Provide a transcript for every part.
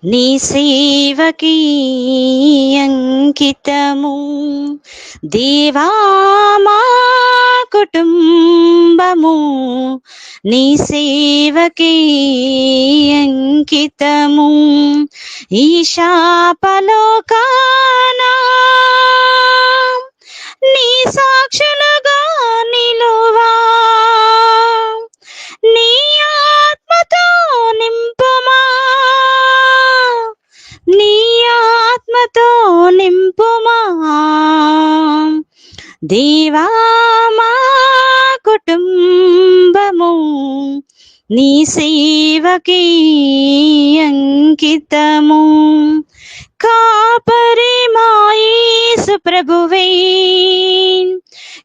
నీ సేవకి అంకితము. దేవా మా కుటుంబము నీ సేవకి అంకితము. ఈ శాపలోకానా నీ సాక్షులుగా నిలువా, నీ ఆత్మతో నింపుమా, నీ ఆత్మతో నింపుమా. దేవా మా కుటుంబము నీ సేవకి అంకితము. కాపరి మా యేసు ప్రభువే,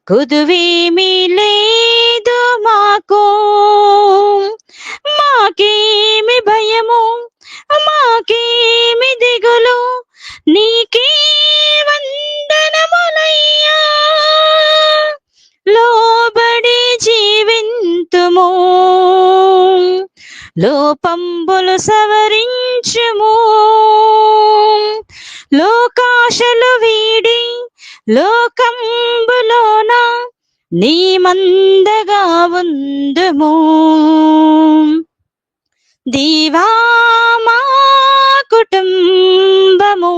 కుదువేమీ లేదు మాకు, మాకేమి భయము, మాకేమి దిగులు, నీకే వందనములయ్యా. లోబడి జీవింతుము, లోపంబులు సవరించుము, లోకాశలు వీడి లోకంబులోన నీ మందగా ఉందుము. దేవా మా కుటుంబము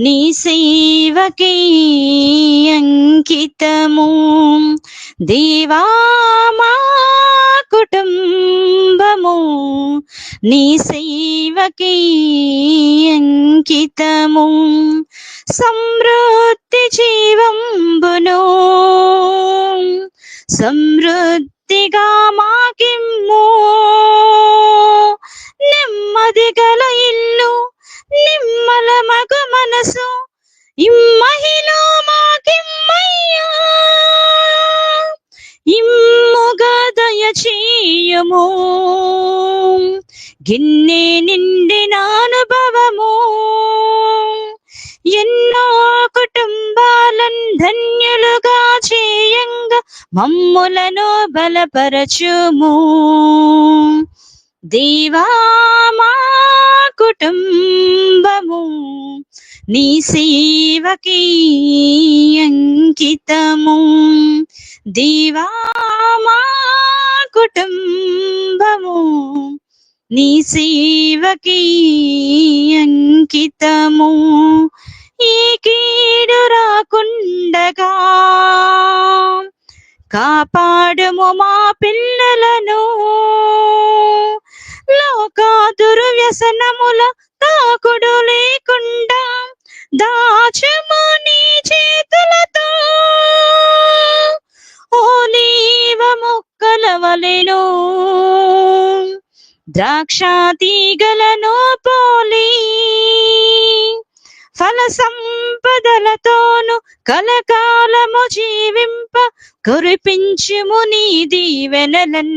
నీ సేవకి అంకితము. దేవా మా కుటుంబము నీ సేవకి అంకితము. సమృద్ధి జీవంబును సమృద్ధిగా మాకిమ్ము, నెమ్మది గల ఇల్లు, నిమ్మల మగ మనసు ఇమ్మహిలో మాకిమ్మయ్యా. ఇమ్ముగా దయచేయము, గిన్నె నిండిన అనుభవము. ఎన్నో కుటుంబాలను ధన్యులుగా చేయంగా మమ్ములను బలపరచుము. దేవా మా కుటుంబము నీ సేవకి అంకితము. దేవా మా కుటుంబము నీ సేవకి అంకితము. ఈ కీడు రాకుండగా కాపాడుము మా పిల్లలను, లోక దుర్వ్యసనముల తాకుడు లేకుండా దాచుము నీ చేతులతో. ఓలీవ మొక్కల వలెను ద్రాక్ష తీగలను పోలి ఫల సంపదలతోను కలకాలము జీవింప కురిపించుము నీ దీవెనలన్.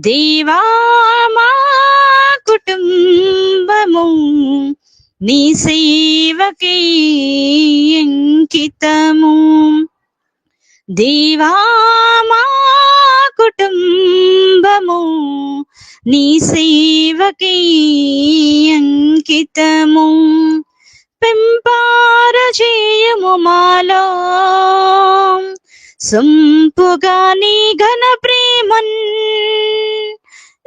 దేవా మా కుటుంబము నీ సేవకి అంకితము. దేవా మా కుటుంబము నీ సేవకి అంకితము. పెంపార చేయము మాలో సంపుగా నీ ఘన ప్రేమన్,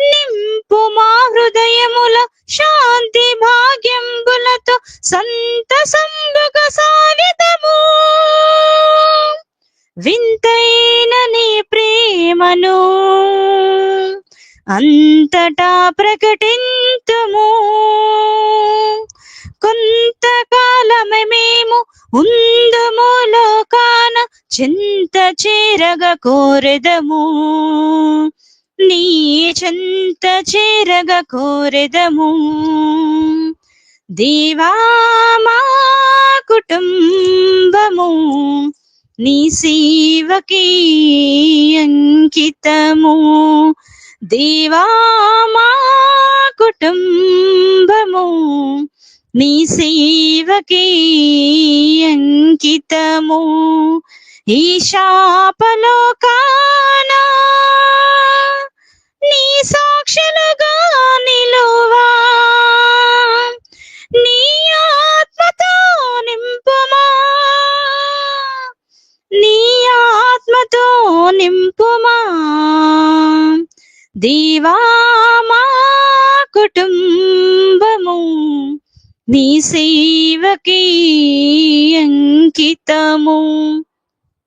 నింపు మా హృదయముల శాంతి భాగ్యంబులతో సంతసంబుగా సాగితము. వింతైన నీ ప్రేమను అంతటా ప్రకటింతుము. కొంతకాలమే మేము ఉందుము లోకాన చింత చేరగ కోరెదము, నీ చింత చేరగ కోరెదము. దేవా మా కుటుంబము నీ సేవకి అంకితము. దేవా మా కుటుంబము నీ సేవకి అంకితము. ఈ శాపలోకాన నీ సాక్షులుగా నిలువా, నింపుమా దేవా మా కుటుంబము నీ సేవకి అంకితము.